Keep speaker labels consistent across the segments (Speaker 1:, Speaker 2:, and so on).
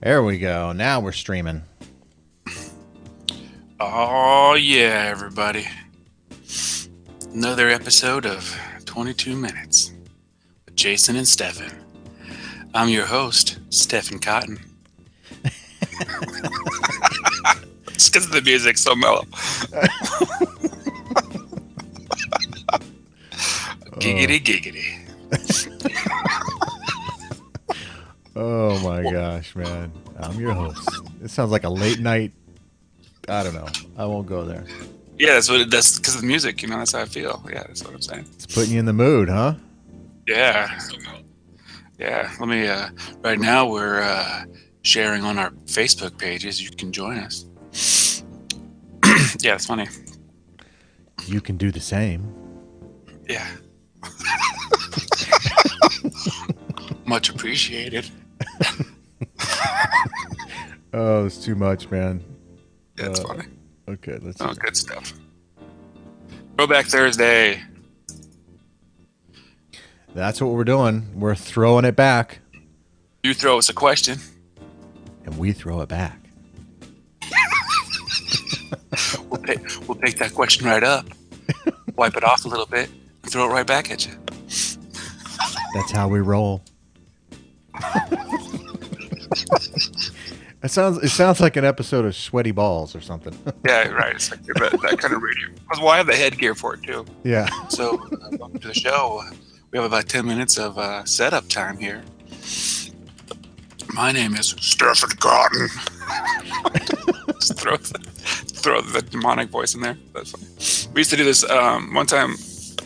Speaker 1: There we go. Now we're streaming.
Speaker 2: Oh, yeah, everybody. Another episode of 22 Minutes with Jason and Stefan. I'm your host, Stefan Cotton. It's because the music's so mellow. Giggity, giggity.
Speaker 1: Oh my gosh, man. I'm your host. It sounds like a late night. I don't know. I won't go there.
Speaker 2: Yeah, that's because of the music, that's how I feel. Yeah, that's what I'm saying.
Speaker 1: It's putting you in the mood, huh?
Speaker 2: Yeah. Yeah, right now we're sharing on our Facebook pages. You can join us. Yeah, it's funny.
Speaker 1: You can do the same.
Speaker 2: Yeah. Much appreciated.
Speaker 1: Oh, it's too much, man.
Speaker 2: That's funny.
Speaker 1: Okay, let's.
Speaker 2: Oh, good stuff. Throwback Thursday.
Speaker 1: That's what we're doing. We're throwing it back.
Speaker 2: You throw us a question.
Speaker 1: And we throw it back.
Speaker 2: We'll take that question right up, wipe it off a little bit, and throw it right back at you.
Speaker 1: That's how we roll. It sounds like an episode of Sweaty Balls or something.
Speaker 2: Yeah, right. It's like that kind of radio. Well, I have the headgear for it too.
Speaker 1: Yeah.
Speaker 2: So, welcome to the show. We have about 10 minutes of setup time here. My name is Stefan Cotton. Just throw the demonic voice in there. That's funny. We used to do this one time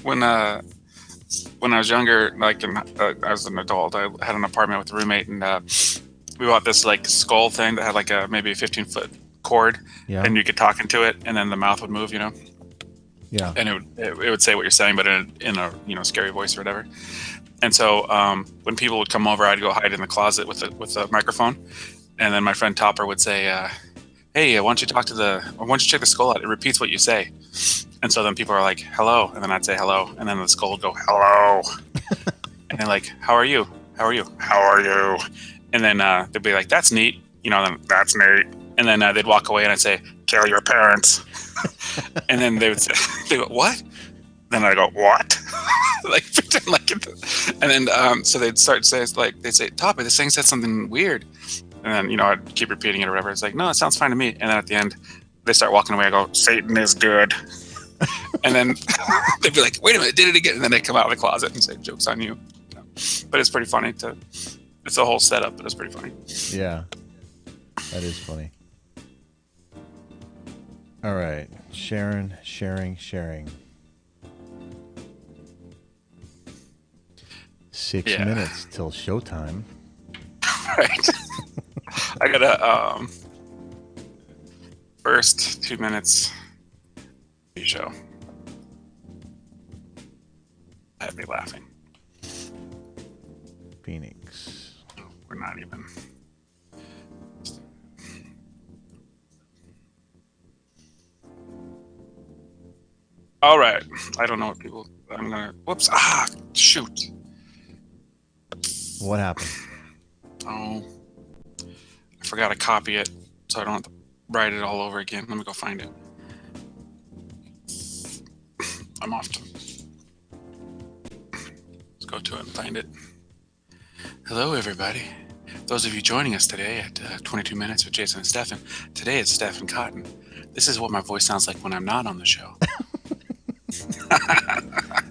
Speaker 2: when I was younger. Like as an adult, I had an apartment with a roommate, and we bought this like skull thing that had like maybe a 15-foot cord, and you could talk into it, and then the mouth would move, Yeah. And it would say what you're saying, but in a scary voice or whatever. And so when people would come over, I'd go hide in the closet with a microphone, and then my friend Topper would say, "Hey, why don't you check the skull out? It repeats what you say." And so then people are like, "Hello," and then I'd say hello, and then the skull would go, "Hello," and they're like, "How are you? How are you? How are you?" And then they'd be like, "That's neat," then "That's neat," and then they'd walk away, and I'd say, "Kill your parents," and then they would say, "They go, what?" Then I go, "What?" Like pretend like it. And then so they'd start saying they'd say, "Topper, this thing said something weird," and then I'd keep repeating it or whatever. It's like, "No, it sounds fine to me." And then at the end, they start walking away. I go, "Satan is good," and then they'd be like, "Wait a minute, did it again?" And then they come out of the closet and say, "Joke's on you." But it's pretty funny it's a whole setup, but it's pretty funny.
Speaker 1: Yeah, that is funny. All right, sharing. 6 minutes till showtime.
Speaker 2: Right. I gotta first 2 minutes show. Had me laughing.
Speaker 1: Phoenix.
Speaker 2: We're not even. All right. I don't know what people. I'm gonna. Whoops. Shoot.
Speaker 1: What happened?
Speaker 2: Oh, I forgot to copy it, so I don't have to write it all over again. Let me go find it. I'm off to. Let's go to it and find it. Hello, everybody. Those of you joining us today at 22 Minutes with Jason and Stefan. Today it's Stefan Cotton. This is what my voice sounds like when I'm not on the show.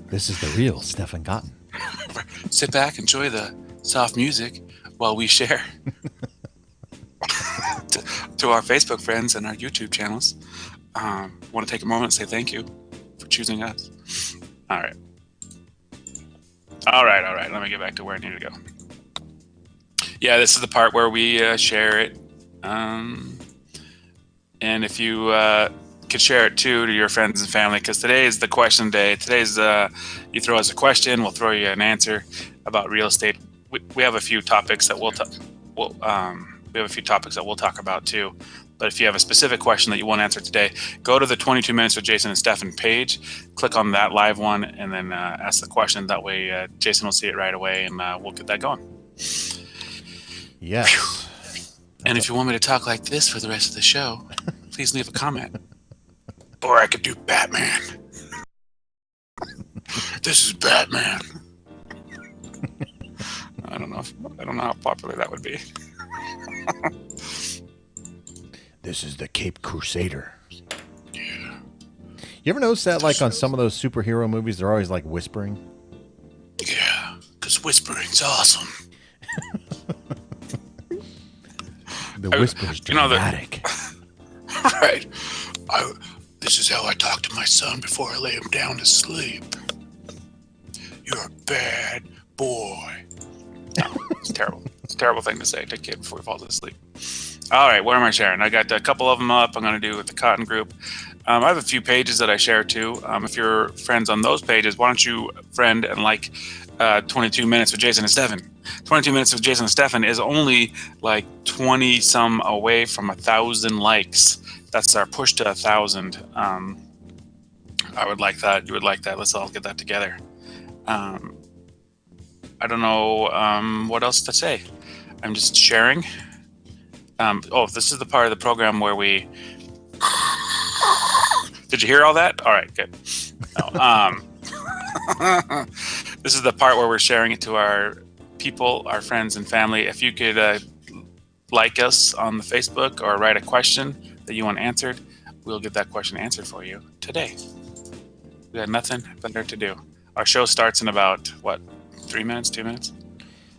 Speaker 1: This is the real Stefan Cotton.
Speaker 2: Sit back, enjoy the soft music while we share to our Facebook friends and our YouTube channels. Want to take a moment and say thank you for choosing us. All right. Let me get back to where I need to go. Yeah, this is the part where we share it. And if you could share it too to your friends and family, because today is the question day. Today's you throw us a question, we'll throw you an answer about real estate. We have a few topics that we'll talk about too. But if you have a specific question that you want answered today, go to the 22 Minutes with Jason and Stefan page, click on that live one, and then ask the question. That way Jason will see it right away, and we'll get that going.
Speaker 1: Yes.
Speaker 2: And if you want me to talk like this for the rest of the show, please leave a comment. Or I could do Batman. This is Batman. I don't know how popular that would be.
Speaker 1: This is the Cape Crusader.
Speaker 2: Yeah.
Speaker 1: You ever notice that, like, on some of those superhero movies, they're always, like, whispering?
Speaker 2: Yeah, because whispering's awesome.
Speaker 1: The whisper's dramatic.
Speaker 2: Right. This is how I talk to my son before I lay him down to sleep. You're a bad boy. No, it's terrible. It's a terrible thing to say to a kid before he falls asleep. All right, where am I sharing? I got a couple of them up. I'm going to do with the Cotton Group. I have a few pages that I share too. If you're friends on those pages, why don't you friend and like 22 Minutes with Jayson and Stefan. 22 Minutes with Jayson and Stefan is only like 20 some away from 1,000 likes. That's our push to 1,000. I would like that. You would like that. Let's all get that together. I don't know what else to say. I'm just sharing. This is the part of the program where we... Did you hear all that? All right, good. No, this is the part where we're sharing it to our people, our friends and family. If you could like us on the Facebook or write a question that you want answered, we'll get that question answered for you today. We got nothing better to do. Our show starts in about, what, 3 minutes, 2 minutes?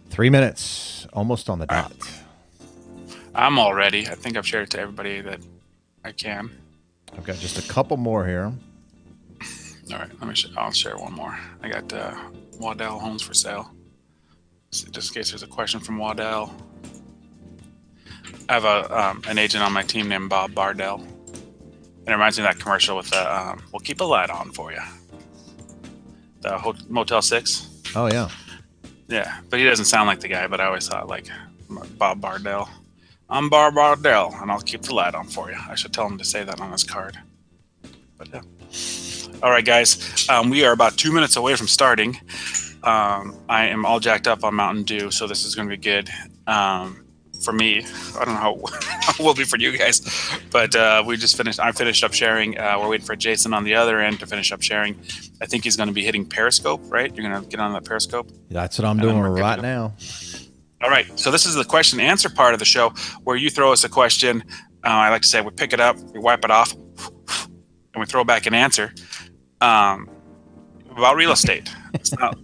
Speaker 1: 3 minutes, almost on the dot.
Speaker 2: I'm all ready. I think I've shared it to everybody that I can.
Speaker 1: I've got just a couple more here.
Speaker 2: All right, I'll share one more. I got Waddell Homes for Sale. So just in case there's a question from Waddell. I have an agent on my team named Bob Bardell. And it reminds me of that commercial with the, we'll keep a light on for you. The Motel 6.
Speaker 1: Oh, yeah.
Speaker 2: Yeah, but he doesn't sound like the guy, but I always thought like Bob Bardell. I'm Bob Bardell, and I'll keep the light on for you. I should tell him to say that on his card. But yeah. All right, guys. We are about 2 minutes away from starting. I am all jacked up on Mountain Dew, so this is going to be good. For me, I don't know how it will be for you guys, but we just finished. I finished up sharing. We're waiting for Jayson on the other end to finish up sharing. I think he's going to be hitting Periscope, right? You're going to get on that Periscope.
Speaker 1: That's what I'm doing right now.
Speaker 2: All right. So this is the question and answer part of the show where you throw us a question. I like to say we pick it up, we wipe it off, and we throw back an answer about real estate. It's not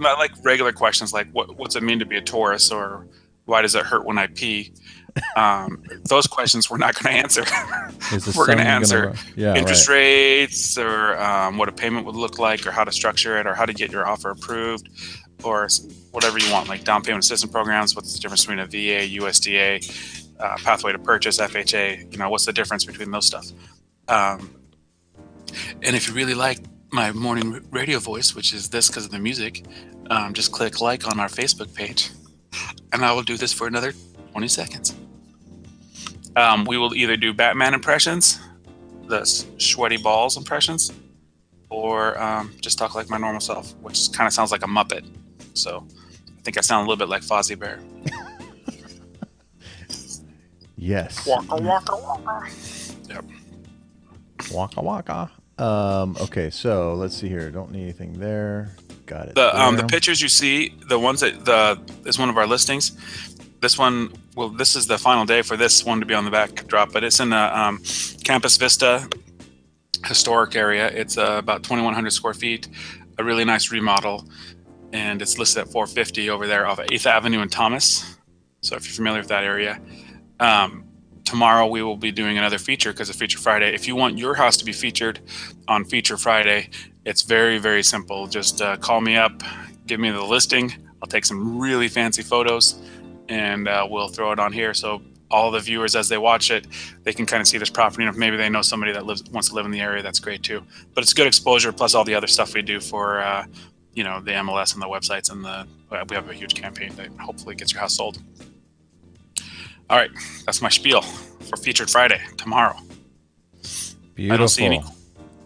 Speaker 2: like regular questions like what's it mean to be a Taurus or why does it hurt when I pee? Those questions we're not going to answer. We're going to answer interest rates or what a payment would look like or how to structure it or how to get your offer approved or whatever you want, like down payment assistance programs. What's the difference between a VA, USDA, pathway to purchase, FHA? You know, what's the difference between those stuff? And if you really like my morning radio voice, which is this because of the music, just click like on our Facebook page. And I will do this for another 20 seconds. We will either do Batman impressions, the sweaty balls impressions, or just talk like my normal self, which kind of sounds like a Muppet. So I think I sound a little bit like Fozzie Bear.
Speaker 1: Yes.
Speaker 2: Waka, waka, waka. Yep.
Speaker 1: Waka, waka. Okay, so let's see here. Don't need anything there. Got it.
Speaker 2: The pictures you see, the ones that is one of our listings. This one, well, this is the final day for this one to be on the backdrop, but it's in the Campus Vista historic area. It's about 2,100 square feet, a really nice remodel, and it's listed at $450 over there off 8th Avenue in Thomas. So if you're familiar with that area, tomorrow we will be doing another feature because it's Feature Friday. If you want your house to be featured on Feature Friday, it's very, very simple. Just call me up, give me the listing. I'll take some really fancy photos and we'll throw it on here. So all the viewers, as they watch it, they can kind of see this property. And if maybe they know somebody that wants to live in the area, that's great too. But it's good exposure, plus all the other stuff we do for, the MLS and the websites and we have a huge campaign that hopefully gets your house sold. All right, that's my spiel for Featured Friday tomorrow.
Speaker 1: Beautiful.
Speaker 2: I don't see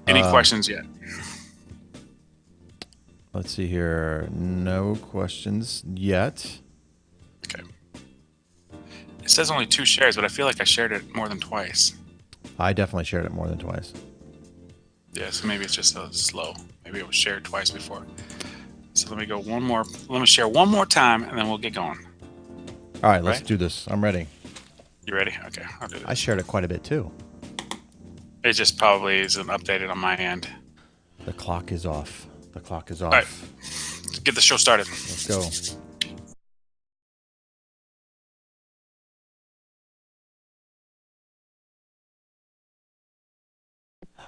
Speaker 2: any questions yet.
Speaker 1: Let's see here. No questions yet.
Speaker 2: Okay. says only 2 shares, but I feel like I shared it more than twice.
Speaker 1: I definitely shared it more than twice.
Speaker 2: Yeah, so maybe it's just slow. Maybe it was shared twice before. So let me go one more. Let me share one more time, and then we'll get going.
Speaker 1: All right, let's
Speaker 2: Right?
Speaker 1: do this. I'm ready.
Speaker 2: You ready? Okay, I'll do
Speaker 1: I
Speaker 2: this.
Speaker 1: shared it quite a bit too.
Speaker 2: It just probably isn't updated on my end.
Speaker 1: The clock is off. The clock is
Speaker 2: All right,
Speaker 1: off.
Speaker 2: get the show started.
Speaker 1: Let's go.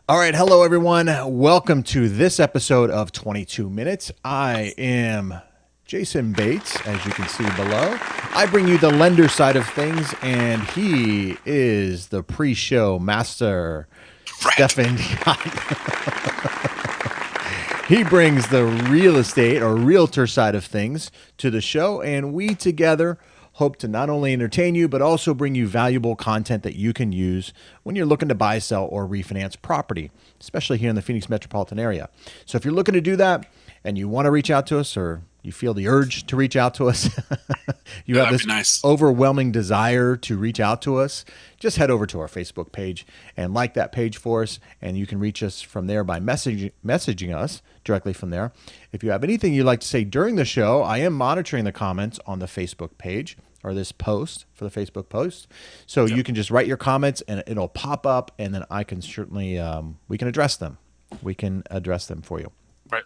Speaker 1: All right, hello everyone. Welcome to this episode of 22 Minutes. I am Jason Bates, as you can see below. I bring you the lender side of things, and he is the pre-show master,
Speaker 2: Right.
Speaker 1: Stefan. He brings the real estate or realtor side of things to the show, and we together hope to not only entertain you, but also bring you valuable content that you can use when you're looking to buy, sell, or refinance property, especially here in the Phoenix metropolitan area. So if you're looking to do that and you want to reach out to us, or you feel the urge to reach out to us, you have
Speaker 2: That'd
Speaker 1: this
Speaker 2: be nice.
Speaker 1: overwhelming desire to reach out to us, just head over to our Facebook page and like that page for us, and you can reach us from there by messaging us directly from there. If you have anything you'd like to say during the show, I am monitoring the comments on the Facebook page or this post for the Facebook post. So you can just write your comments and it'll pop up, and then I can certainly, we can address them. We can address them for you.
Speaker 2: Right.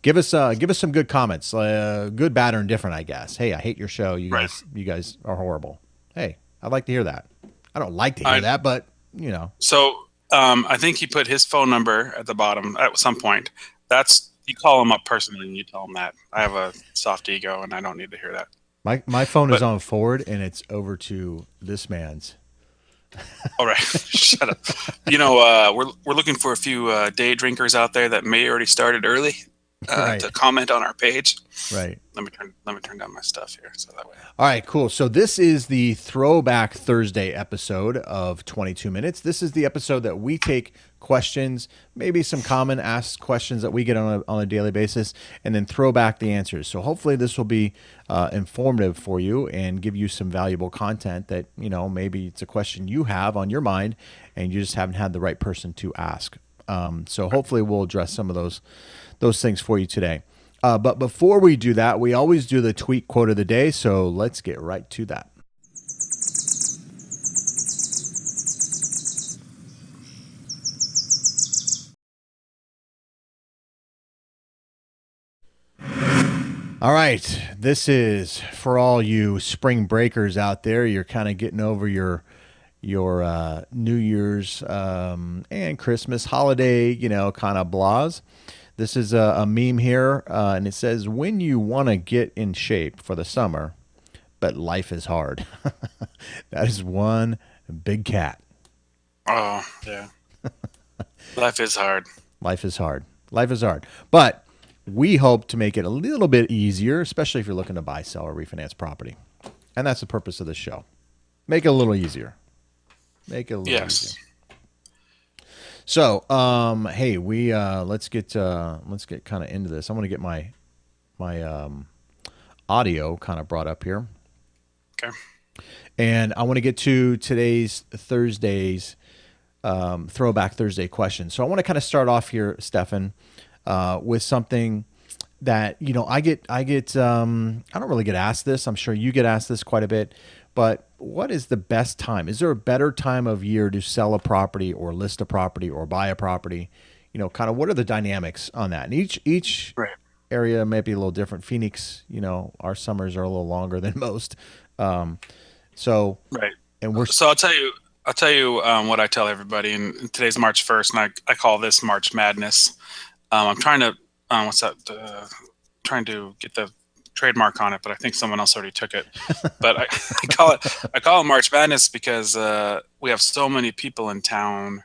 Speaker 1: Give us some good comments, good, bad, or indifferent, I guess. Hey, I hate your show.
Speaker 2: Right.
Speaker 1: You guys are horrible. Hey, I'd like to hear that. I don't like to hear that, but you know.
Speaker 2: So I think he put his phone number at the bottom at some point. That's you call him up personally and you tell him that. I have a soft ego and I don't need to hear that.
Speaker 1: My phone is
Speaker 2: But
Speaker 1: on forward and it's over to this man's.
Speaker 2: all right, shut up. We're looking for a few day drinkers out there that may already started early
Speaker 1: Right.
Speaker 2: to comment on our page.
Speaker 1: Right.
Speaker 2: Let me turn down my stuff here so that way.
Speaker 1: All right, cool. So this is the Throwback Thursday episode of 22 Minutes. This is the episode that we take questions, maybe some common asked questions that we get on a daily basis, and then throw back the answers. So hopefully this will be informative for you and give you some valuable content that, you know, maybe it's a question you have on your mind and you just haven't had the right person to ask. So hopefully we'll address some of those things for you today. But before we do that, we always do the tweet quote of the day. So let's get right to that. All right. This is for all you spring breakers out there. You're kind of getting over your New Year's and Christmas holiday, you know, kind of blahs. This is a meme here, and it says, when you want to get in shape for the summer, but life is hard. That is one big cat.
Speaker 2: Oh yeah, life is hard.
Speaker 1: Life is hard. Life is hard. But we hope to make it a little bit easier, especially if you're looking to buy, sell, or refinance property. And that's the purpose of this show. Make it a little easier. Make it a little easier.
Speaker 2: Yes.
Speaker 1: So, hey, we let's get kind of into this. I want to get my audio kind of brought up here,
Speaker 2: Okay.
Speaker 1: and I want to get to today's Thursday's Throwback Thursday question. So I want to kind of start off here, Stefan, with something that, you know, I don't really get asked this. I'm sure you get asked this quite a bit, but what is the best time? Is there a better time of year to sell a property or list a property or buy a property? You know, kind of what are the dynamics on that? And each
Speaker 2: Right.
Speaker 1: area may be a little different. Phoenix, you know, our summers are a little longer than most. So,
Speaker 2: Right.
Speaker 1: and we're
Speaker 2: So I'll tell you what I tell everybody. And today's March 1st, and I call this March Madness. I'm trying to what's that? Trying to get the trademark on it, but I think someone else already took it. But I call it March Madness because we have so many people in town.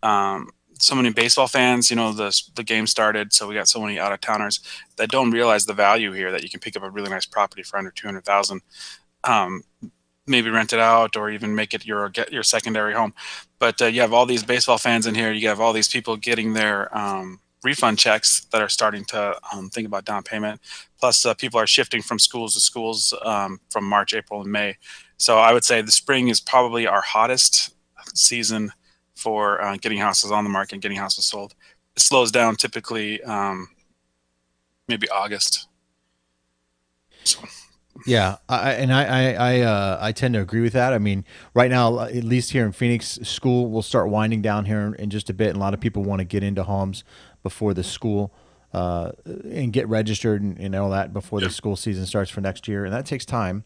Speaker 2: So many baseball fans. You know, the game started, so we got so many out of towners that don't realize the value here. That you can pick up a really nice property for under 200,000. Maybe rent it out or even make it your secondary home. But you have all these baseball fans in here. You have all these people getting their refund checks that are starting to think about down payment. Plus, people are shifting from schools to schools from March, April, and May. So I would say the spring is probably our hottest season for getting houses on the market, getting houses sold. It slows down typically maybe August. So
Speaker 1: Yeah, I tend to agree with that. I mean, right now, at least here in Phoenix, school will start winding down here in just a bit, and a lot of people want to get into homes before the school and get registered and all that before the
Speaker 2: yeah,
Speaker 1: school season starts for next year, and that takes time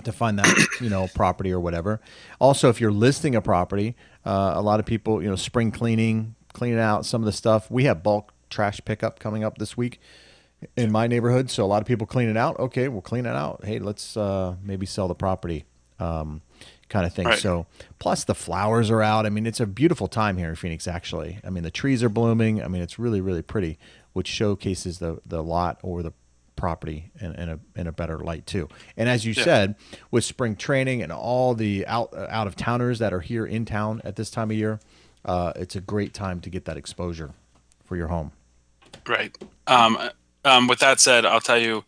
Speaker 1: to find that property or whatever. Also, if you're listing a property, a lot of people spring cleaning out some of the stuff. We have bulk trash pickup coming up this week in my neighborhood, so a lot of people clean it out. Okay, we'll clean it out. Hey, let's maybe sell the property, kind of thing.
Speaker 2: right.
Speaker 1: So plus the flowers are out. I mean, it's a beautiful time here in Phoenix. Actually, I mean the trees are blooming. I mean it's really really pretty, which showcases the lot or the property in a better light too. And as you
Speaker 2: Yeah,
Speaker 1: said, with spring training and all the out of towners that are here in town at this time of year, it's a great time to get that exposure for your home.
Speaker 2: right. With that said, I'll tell you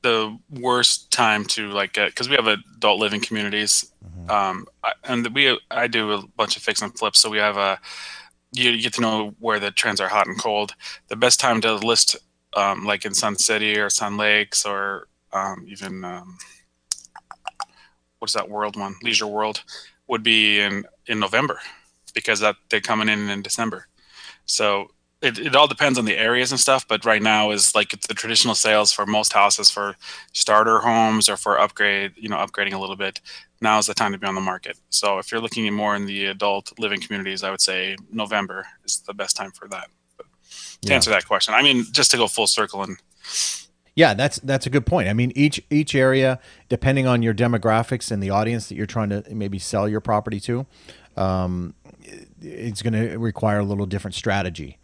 Speaker 2: the worst time to like get because we have adult living communities.
Speaker 1: Hmm.
Speaker 2: I do a bunch of fix and flips, so we have a you get to know where the trends are hot and cold. The best time to list, like in Sun City or Sun Lakes or even what's that world one, Leisure World, would be in November because that they're coming in December. So it all depends on the areas and stuff. But right now is like the traditional sales for most houses for starter homes or for upgrading a little bit. Now is the time to be on the market. So if you're looking more in the adult living communities, I would say November is the best time for that. But to
Speaker 1: Yeah.
Speaker 2: answer that question, I mean, just to go full circle and
Speaker 1: Yeah, that's a good point. I mean, each area, depending on your demographics and the audience that you're trying to maybe sell your property to, um, it's going to require a little different strategy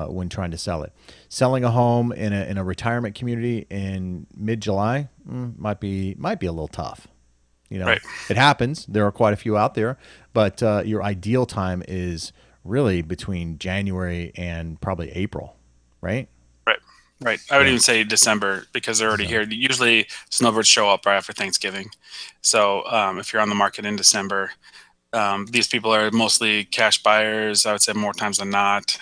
Speaker 1: when trying to sell it. Selling a home in a retirement community in mid July might be a little tough.
Speaker 2: right,
Speaker 1: It happens. There are quite a few out there, but your ideal time is really between January and probably April, right?
Speaker 2: right, right. I would
Speaker 1: Yeah,
Speaker 2: even say December because they're already here.
Speaker 1: December.
Speaker 2: Usually snowbirds show up right after Thanksgiving. So if you're on the market in December, these people are mostly cash buyers. I would say more times than not.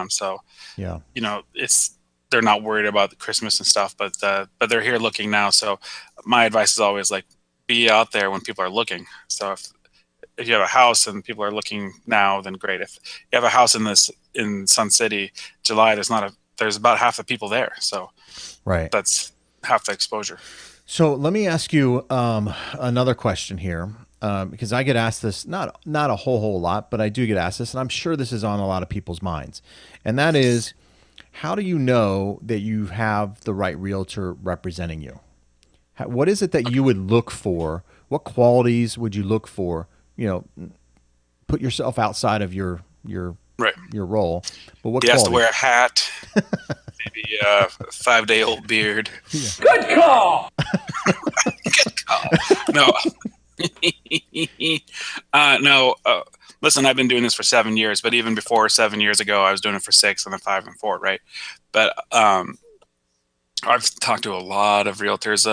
Speaker 2: So
Speaker 1: Yeah,
Speaker 2: it's they're not worried about the Christmas and stuff, but they're here looking now. So my advice is always like be out there when people are looking. So if you have a house and people are looking now, then great. If you have a house in Sun City, July, there's about half the people there. So
Speaker 1: right.
Speaker 2: that's half the exposure.
Speaker 1: So let me ask you another question here, because I get asked this not a whole lot, but I do get asked this, and I'm sure this is on a lot of people's minds, and that is, how do you know that you have the right realtor representing you? What is it that
Speaker 2: Okay.
Speaker 1: you would look for? What qualities would you look for? Put yourself outside of your
Speaker 2: Right.
Speaker 1: your role, but what
Speaker 2: He has to wear
Speaker 1: qualities?
Speaker 2: a hat, maybe a 5 day old beard.
Speaker 1: Yeah.
Speaker 2: Oh, no, no. Listen, I've been doing this for 7 years, but even before 7 years ago, I was doing it for six and then five and four, right? But I've talked to a lot of realtors.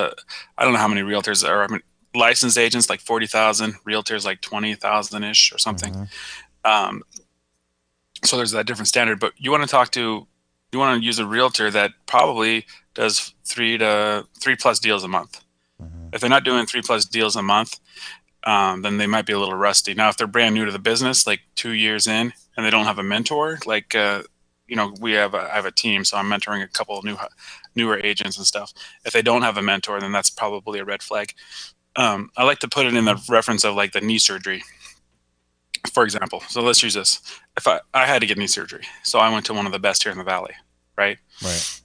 Speaker 2: I don't know how many realtors are. I mean, licensed agents like 40,000, realtors like 20,000 ish or something.
Speaker 1: Hmm.
Speaker 2: Um, so there's that different standard. But you want to use a realtor that probably does three plus deals a month.
Speaker 1: Hmm.
Speaker 2: If they're not doing three plus deals a month, then they might be a little rusty. Now, if they're brand new to the business, like 2 years in, and they don't have a mentor, like I have a team, so I'm mentoring a couple of newer agents and stuff. If they don't have a mentor, then that's probably a red flag. I like to put it in the reference of like the knee surgery, for example. So let's use this. If I had to get knee surgery, so I went to one of the best here in the valley, right?
Speaker 1: Right.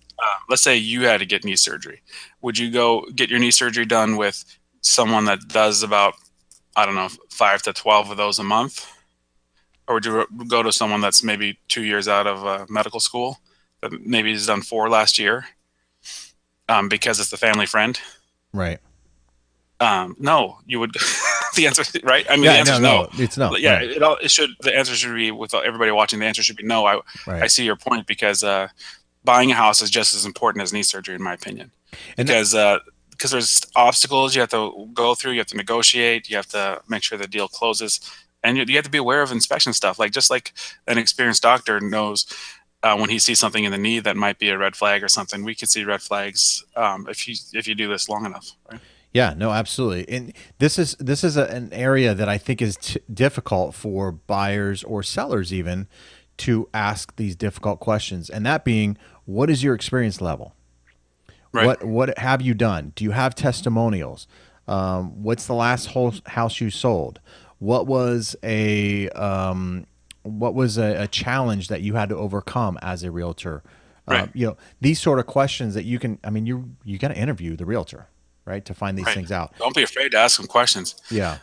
Speaker 2: Let's say you had to get knee surgery. Would you go get your knee surgery done with someone that does about, I don't know, 5 to 12 of those a month? Or would you go to someone that's maybe 2 years out of medical school that maybe has done four last year because it's the family friend?
Speaker 1: Right.
Speaker 2: No, you would. The answer, right? I mean, the
Speaker 1: Yeah.
Speaker 2: answer
Speaker 1: No.
Speaker 2: is no.
Speaker 1: No. It's no.
Speaker 2: Yeah,
Speaker 1: Right.
Speaker 2: it should. The answer should be with everybody watching. The answer should be no. I
Speaker 1: Right.
Speaker 2: see your point because buying a house is just as important as knee surgery, in my opinion,
Speaker 1: And that,
Speaker 2: because because there's obstacles you have to go through. You have to negotiate. You have to make sure the deal closes, and you have to be aware of inspection stuff. Like just like an experienced doctor knows when he sees something in the knee that might be a red flag or something. We could see red flags if you do this long enough, right?
Speaker 1: Yeah, no, absolutely. And this is an area that I think is difficult for buyers or sellers even to ask these difficult questions. And that being, what is your experience level?
Speaker 2: Right,
Speaker 1: What have you done? Do you have testimonials? What's the last whole house you sold? What was a challenge that you had to overcome as a realtor?
Speaker 2: right,
Speaker 1: These sort of questions that you can. I mean, you got to interview the realtor, right, to find these
Speaker 2: right.
Speaker 1: things out.
Speaker 2: Don't be afraid to ask them questions.
Speaker 1: Yeah,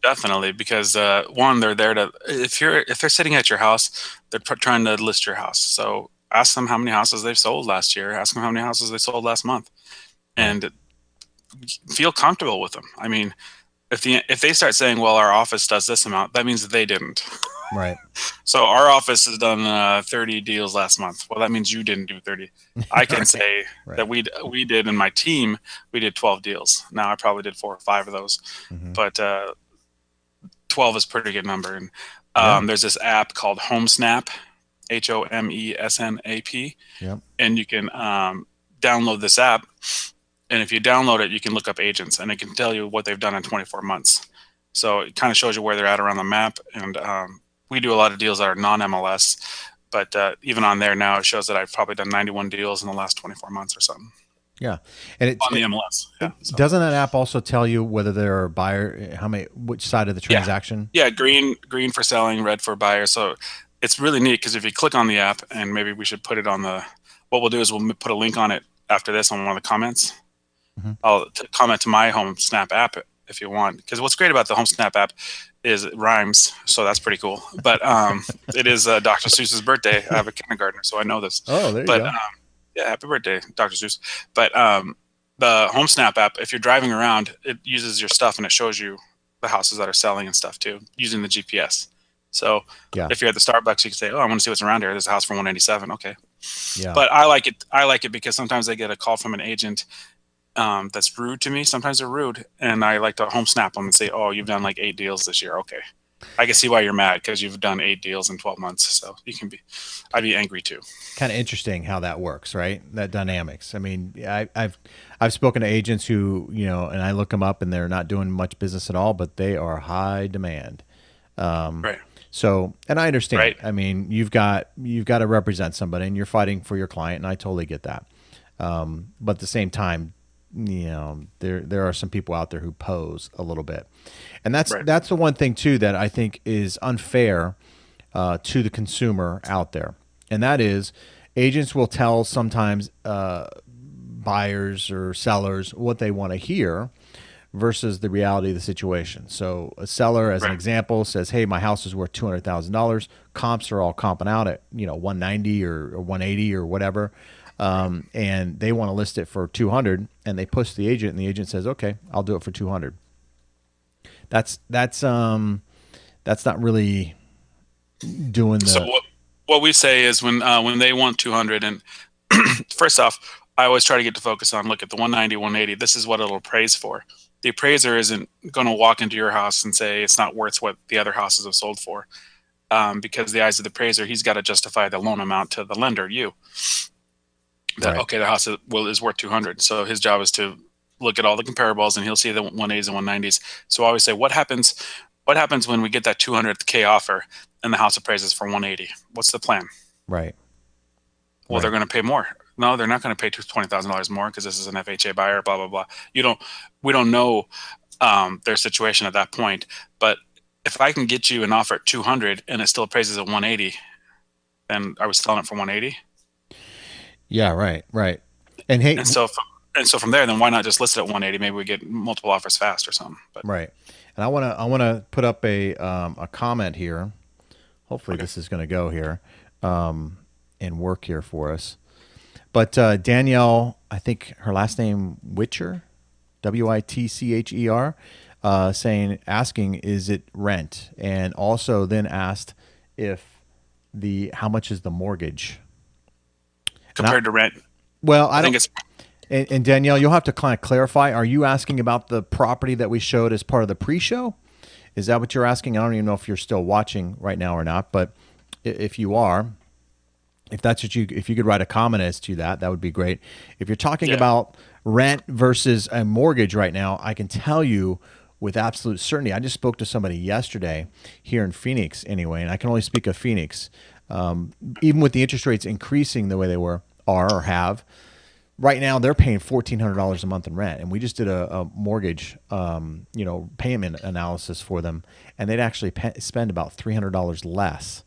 Speaker 2: Definitely, because one, they're there to if they're sitting at your house, they're trying to list your house. So ask them how many houses they've sold last year. Ask them how many houses they sold last month,
Speaker 1: right,
Speaker 2: and feel comfortable with them. I mean, if they start saying, "Well, our office does this amount," that means that they didn't.
Speaker 1: right,
Speaker 2: So our office has done 30 deals last month. Well, that means you didn't do 30. I can
Speaker 1: right,
Speaker 2: say
Speaker 1: right.
Speaker 2: that we did in my team. We did 12 deals. Now I probably did 4 or 5 of those,
Speaker 1: Hmm.
Speaker 2: but 12 is a pretty good number. And
Speaker 1: Yeah,
Speaker 2: there's this app called HomeSnap, HOMESNAP,
Speaker 1: yep,
Speaker 2: and you can download this app. And if you download it, you can look up agents, and it can tell you what they've done in 24 months. So it kind of shows you where they're at around the map. And we do a lot of deals that are non-MLS, but even on there now, it shows that I've probably done 91 deals in the last 24 months or something
Speaker 1: yeah. And
Speaker 2: on the MLS. Yeah. So
Speaker 1: doesn't that app also tell you whether they're a buyer, how many, which side of the
Speaker 2: yeah,
Speaker 1: transaction?
Speaker 2: yeah, green for selling, red for buyer. So it's really neat because if you click on the app, and maybe we should put it on the. What we'll do is we'll put a link on it after this on one of the comments.
Speaker 1: Hmm.
Speaker 2: I'll comment to my Home Snap app if you want. Because what's great about the Home Snap app is it rhymes, so that's pretty cool. But it is Dr. Seuss's birthday. I have a kindergartner, so I know this.
Speaker 1: Oh, there you
Speaker 2: But
Speaker 1: go.
Speaker 2: yeah, happy birthday, Dr. Seuss. But the Home Snap app, if you're driving around, it uses your stuff and it shows you the houses that are selling and stuff too, using the GPS. So
Speaker 1: Yeah,
Speaker 2: if you're at the Starbucks, you can say, "Oh, I want to see what's around here. There's a house for 187." Okay,
Speaker 1: yeah,
Speaker 2: but I like it. I like it because sometimes I get a call from an agent that's rude to me. Sometimes they're rude, and I like to home snap them and say, "Oh, you've done like 8 deals this year. Okay, I can see why you're mad because you've done 8 deals in 12 months. So you can be, I'd be angry too."
Speaker 1: kind of interesting how that works, right? That dynamics. I mean, I've spoken to agents who, and I look them up and they're not doing much business at all, but they are high demand.
Speaker 2: Right,
Speaker 1: So, and I understand.
Speaker 2: right,
Speaker 1: I mean, you've got to represent somebody, and you're fighting for your client, and I totally get that. But at the same time, there are some people out there who pose a little bit, and that's
Speaker 2: right,
Speaker 1: that's the one thing too that I think is unfair to the consumer out there, and that is agents will tell sometimes buyers or sellers what they want to hear versus the reality of the situation. So a seller, as an
Speaker 2: right,
Speaker 1: example, says, "Hey, my house is worth $200,000. Comps are all comping out at 190 or 180 or whatever, and they want to list it for 200, and they push the agent, and the agent says, "Okay, I'll do it for 200." That's not really doing
Speaker 2: So
Speaker 1: the
Speaker 2: what we say is when they want 200, and first off, I always try to get to focus on look at the 190, 180. This is what it'll appraise for. The appraiser isn't going to walk into your house and say it's not worth what the other houses have sold for, because the eyes of the appraiser, he's got to justify the loan amount to the lender, you, that
Speaker 1: right,
Speaker 2: okay, the house is worth 200. So his job is to look at all the comparables, and he'll see the 180s and 190s. So I always say, what happens when we get that 200K offer and the house appraises for 180? What's the plan?
Speaker 1: right,
Speaker 2: Well, they're
Speaker 1: right,
Speaker 2: going to pay more. No, they're not going to pay $20,000 more because this is an FHA buyer. Blah blah blah. You don't. We don't know their situation at that point. But if I can get you an offer at 200 and it still appraises at 180, then I was selling it for 180.
Speaker 1: yeah, right, right. And hey,
Speaker 2: And so from there, then why not just list it at 180? Maybe we get multiple offers fast or something. But
Speaker 1: right. And I want to put up a comment here. Hopefully,
Speaker 2: okay,
Speaker 1: this is going to go here and work here for us. But Danielle, I think her last name Witcher, Witcher, asking, is it rent, and also then asked if the how much is the mortgage. And I
Speaker 2: compared to rent,
Speaker 1: well,
Speaker 2: I
Speaker 1: I
Speaker 2: think
Speaker 1: don't.
Speaker 2: it's
Speaker 1: And Danielle, you'll have to kind of clarify. Are you asking about the property that we showed as part of the pre-show? Is that what you're asking? I don't even know if you're still watching right now or not, but if you are, if that's what you, if you could write a comment as to that, that would be great. If you're talking
Speaker 2: Yeah.
Speaker 1: about rent versus a mortgage right now, I can tell you with absolute certainty. I just spoke to somebody yesterday here in Phoenix, anyway, and I can only speak of Phoenix. Even with the interest rates increasing the way they are or have, right now they're paying $1,400 a month in rent, and we just did a mortgage, payment analysis for them, and they'd actually spend about $300 less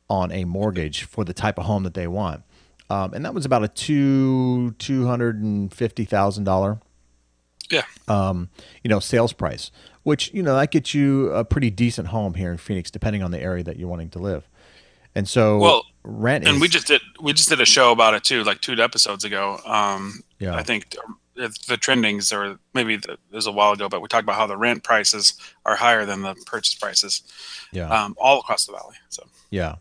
Speaker 1: on a mortgage for the type of home that they want, and that was about a $250,000
Speaker 2: Yeah.
Speaker 1: sales price, which that gets you a pretty decent home here in Phoenix, depending on the area that you're wanting to live. And so
Speaker 2: Well,
Speaker 1: rent
Speaker 2: and we
Speaker 1: is
Speaker 2: just did a show about it too, like 2 episodes ago. I
Speaker 1: yeah
Speaker 2: think the trendings, or maybe it was a while ago, but we talked about how the rent prices are higher than the purchase prices,
Speaker 1: yeah
Speaker 2: all across the valley. So
Speaker 1: yeah.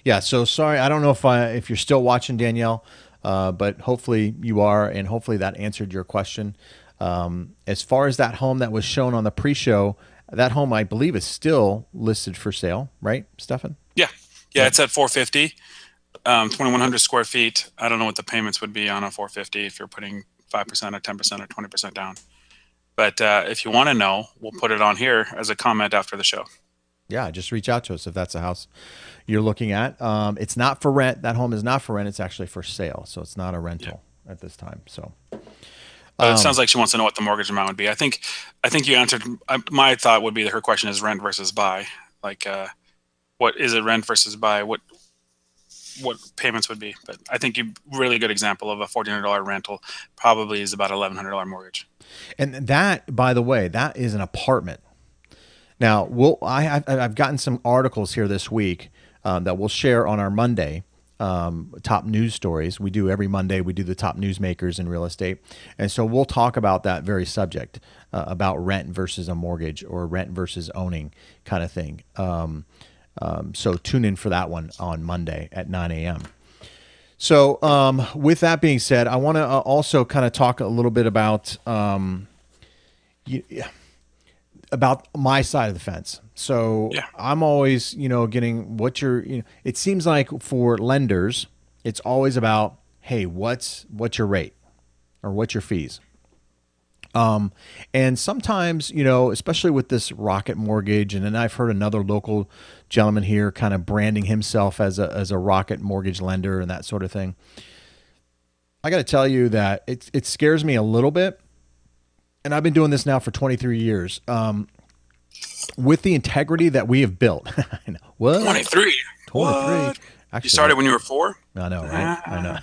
Speaker 1: Yeah, so sorry, I don't know if you're still watching, Danielle, but hopefully you are, and hopefully that answered your question. As far as that home that was shown on the pre-show, that home I believe is still listed for sale, right, Stefan?
Speaker 2: yeah, yeah,
Speaker 1: Yep.
Speaker 2: it's at 450, 2,100 square feet. I don't know what the payments would be on a 450 if you're putting 5% or 10% or 20% down. But if you want to know, we'll put it on here as a comment after the show.
Speaker 1: Yeah, just reach out to us if that's a house you're looking at. It's not for rent. That home is not for rent. It's actually for sale, so it's not a
Speaker 2: Yeah.
Speaker 1: rental at this time. So,
Speaker 2: But it sounds like she wants to know what the mortgage amount would be. I think you answered. My thought would be that her question is rent versus buy. Like, what is it, rent versus buy? What payments would be? But I think you really good example of a $1,400 rental probably is about $1,100 mortgage.
Speaker 1: and that, by the way, that is an apartment. Now, I've gotten some articles here this week that we'll share on our Monday top news stories. We do every Monday. We do the top newsmakers in real estate, and so we'll talk about that very subject about rent versus a mortgage or rent versus owning kind of thing. So tune in for that one on Monday at 9 a.m. So with that being said, I want to also kind of talk a little bit about my side of the fence. So
Speaker 2: Yeah.
Speaker 1: I'm always, getting what it seems like for lenders, it's always about, hey, what's your rate or what's your fees? And sometimes, especially with this Rocket Mortgage, and then I've heard another local gentleman here kind of branding himself as a Rocket Mortgage lender and that sort of thing. I got to tell you that it scares me a little bit, and I've been doing this now for 23 years. With the integrity that we have built, I know. What?
Speaker 2: 23.
Speaker 1: 23.
Speaker 2: What?
Speaker 1: Actually,
Speaker 2: You started when you were 4?
Speaker 1: I know, right? I know.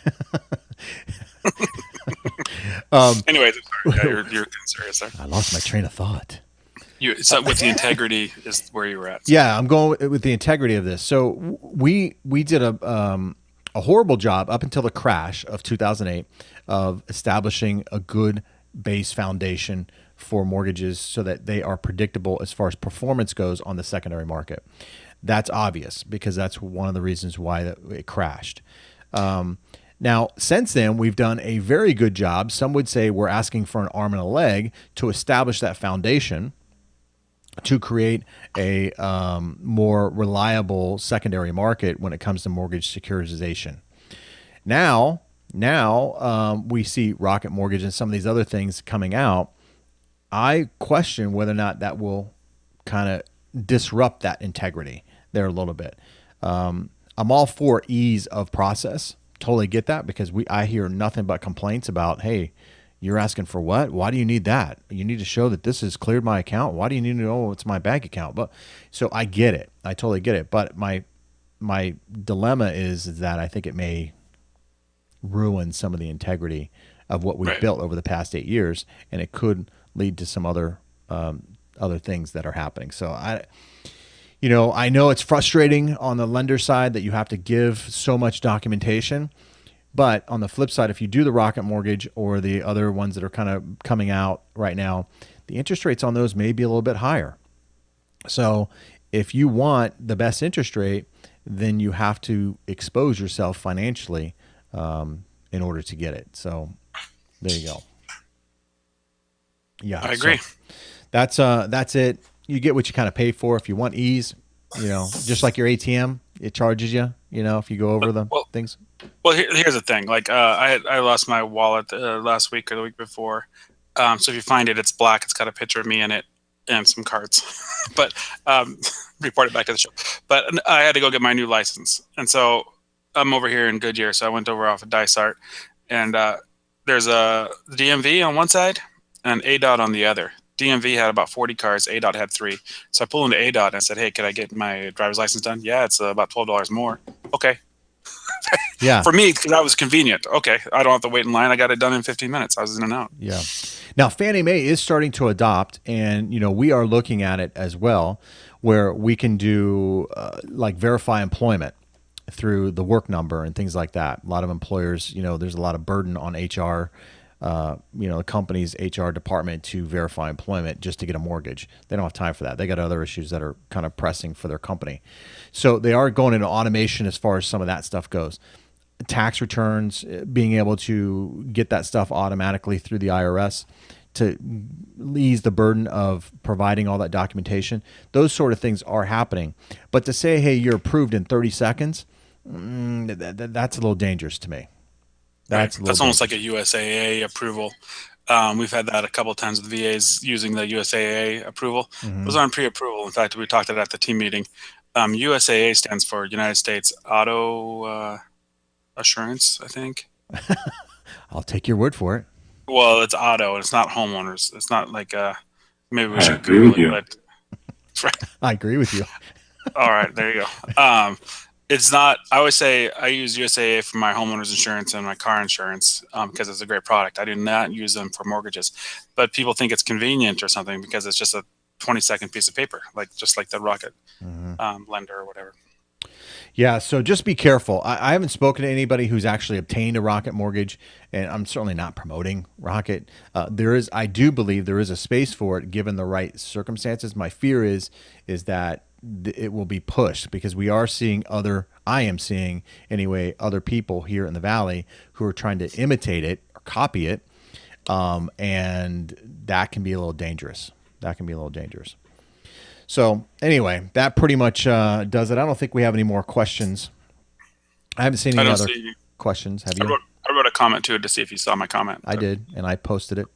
Speaker 2: Anyways, I'm sorry. Yeah, you're serious there.
Speaker 1: I lost my train of thought.
Speaker 2: So with the integrity is where you were at.
Speaker 1: Yeah, I'm going with the integrity of this. So we did a horrible job up until the crash of 2008 of establishing a good base foundation for mortgages so that they are predictable as far as performance goes on the secondary market. That's obvious because that's one of the reasons why it crashed. Now, since then, we've done a very good job. Some would say we're asking for an arm and a leg to establish that foundation to create a more reliable secondary market when it comes to mortgage securitization. Now, we see Rocket Mortgage and some of these other things coming out. I question whether or not that will kind of disrupt that integrity there a little bit. I'm all for ease of process. Totally get that because I hear nothing but complaints about, hey, you're asking for what? Why do you need that? You need to show that this has cleared my account. Why do you need to know it's my bank account? But so I get it. I totally get it. But my dilemma is that I think it may ruin some of the integrity of what we've
Speaker 2: Right.
Speaker 1: built over the past 8 years, and it could lead to some other things that are happening. So I know it's frustrating on the lender side that you have to give so much documentation. But on the flip side, if you do the Rocket Mortgage or the other ones that are kind of coming out right now, the interest rates on those may be a little bit higher. So if you want the best interest rate, then you have to expose yourself financially in order to get it. So There you go. Yeah,
Speaker 2: I agree.
Speaker 1: So that's it. You get what you kind of pay for. If you want ease, just like your ATM, it charges you. If you go over the
Speaker 2: Well,
Speaker 1: things.
Speaker 2: well, here's the thing. Like, I lost my wallet last week or the week before. So if you find it, it's black. It's got a picture of me in it and some cards. But report it back to the show. But I had to go get my new license, and so I'm over here in Goodyear. So I went over off of Dysart, and there's a DMV on one side and ADOT on the other. DMV had about 40 cars. ADOT had 3. So I pulled into ADOT and I said, "Hey, could I get my driver's license done?" "Yeah, it's about $12 more." "Okay."
Speaker 1: Yeah.
Speaker 2: For me, because that was convenient. Okay, I don't have to wait in line. I got it done in 15 minutes. I was in and out.
Speaker 1: Yeah. Now, Fannie Mae is starting to adopt, and we are looking at it as well, where we can do like verify employment through the work number and things like that. A lot of employers, there's a lot of burden on HR, the company's HR department to verify employment just to get a mortgage. They don't have time for that. They got other issues that are kind of pressing for their company. So they are going into automation as far as some of that stuff goes. Tax returns, being able to get that stuff automatically through the IRS to ease the burden of providing all that documentation. Those sort of things are happening. But to say, hey, you're approved in 30 seconds, that's a little dangerous to me.
Speaker 2: That's almost like a USAA approval. We've had that a couple of times with VAs using the USAA approval. Those aren't pre-approval. In fact, we talked about it at the team meeting. USAA stands for United States Auto Assurance, I think.
Speaker 1: I'll take your word for it.
Speaker 2: Well, it's auto. It's not homeowners. It's not like maybe we should Google it. But
Speaker 1: I agree with you.
Speaker 2: all right, there you go. It's not. I always say I use USAA for my homeowners insurance and my car insurance because it's a great product. I do not use them for mortgages, but people think it's convenient or something because it's just a 20-second piece of paper, just like the Rocket lender or whatever.
Speaker 1: Yeah, so just be careful. I haven't spoken to anybody who's actually obtained a Rocket mortgage, and I'm certainly not promoting Rocket. I do believe there is a space for it given the right circumstances. My fear is that it will be pushed because I am seeing anyway, other people here in the Valley who are trying to imitate it or copy it, and that can be a little dangerous. So anyway, that pretty much does it. I don't think we have any more questions. I haven't seen any other questions. Have you?
Speaker 2: I wrote a comment to it to see if you saw my comment.
Speaker 1: I did, and I posted it.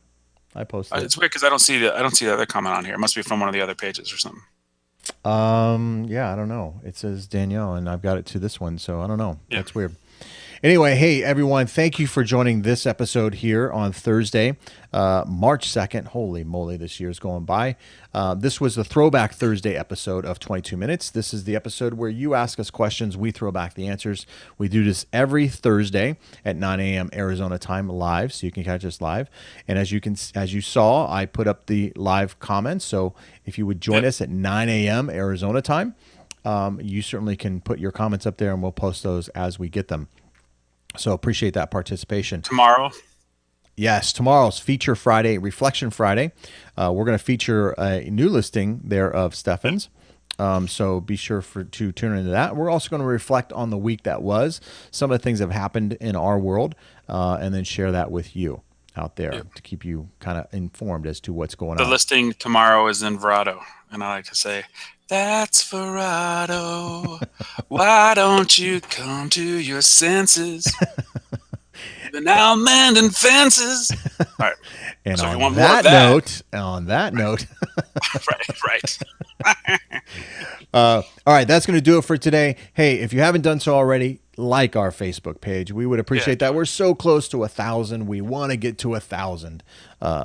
Speaker 2: It's weird because I don't see the other comment on here. It must be from one of the other pages or something.
Speaker 1: Yeah, I don't know. It says Danielle, and I've got it to this one, so I don't know. Yeah. That's weird. Anyway, hey, everyone, thank you for joining this episode here on Thursday, March 2nd. Holy moly, this year's going by. This was the Throwback Thursday episode of 22 Minutes. This is the episode where you ask us questions, we throw back the answers. We do this every Thursday at 9 a.m. Arizona time live, so you can catch us live. And as you saw, I put up the live comments, so if you would join us at 9 a.m. Arizona time, you certainly can put your comments up there, and we'll post those as we get them. So appreciate that participation.
Speaker 2: Tomorrow?
Speaker 1: Yes, tomorrow's Feature Friday, Reflection Friday. We're going to feature a new listing there of Stefan's. So be sure to tune into that. We're also going to reflect on the week that was, some of the things that have happened in our world, and then share that with you out there to keep you kind of informed as to what's going on.
Speaker 2: The listing tomorrow is in Verado, and I like to say, "That's Verado. Why don't you come to your senses? You're now mending fences." All right.
Speaker 1: And so on that note,
Speaker 2: right.
Speaker 1: All right, that's going to do it for today. Hey, if you haven't done so already, like our Facebook page. We would appreciate that. We're so close to 1,000. We want to get to 1,000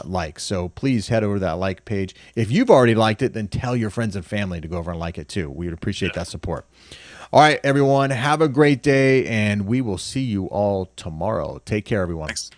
Speaker 1: likes. So please head over to that like page. If you've already liked it, then tell your friends and family to go over and like it too. We would appreciate that support. All right, everyone, have a great day, and we will see you all tomorrow. Take care, everyone.
Speaker 2: Thanks.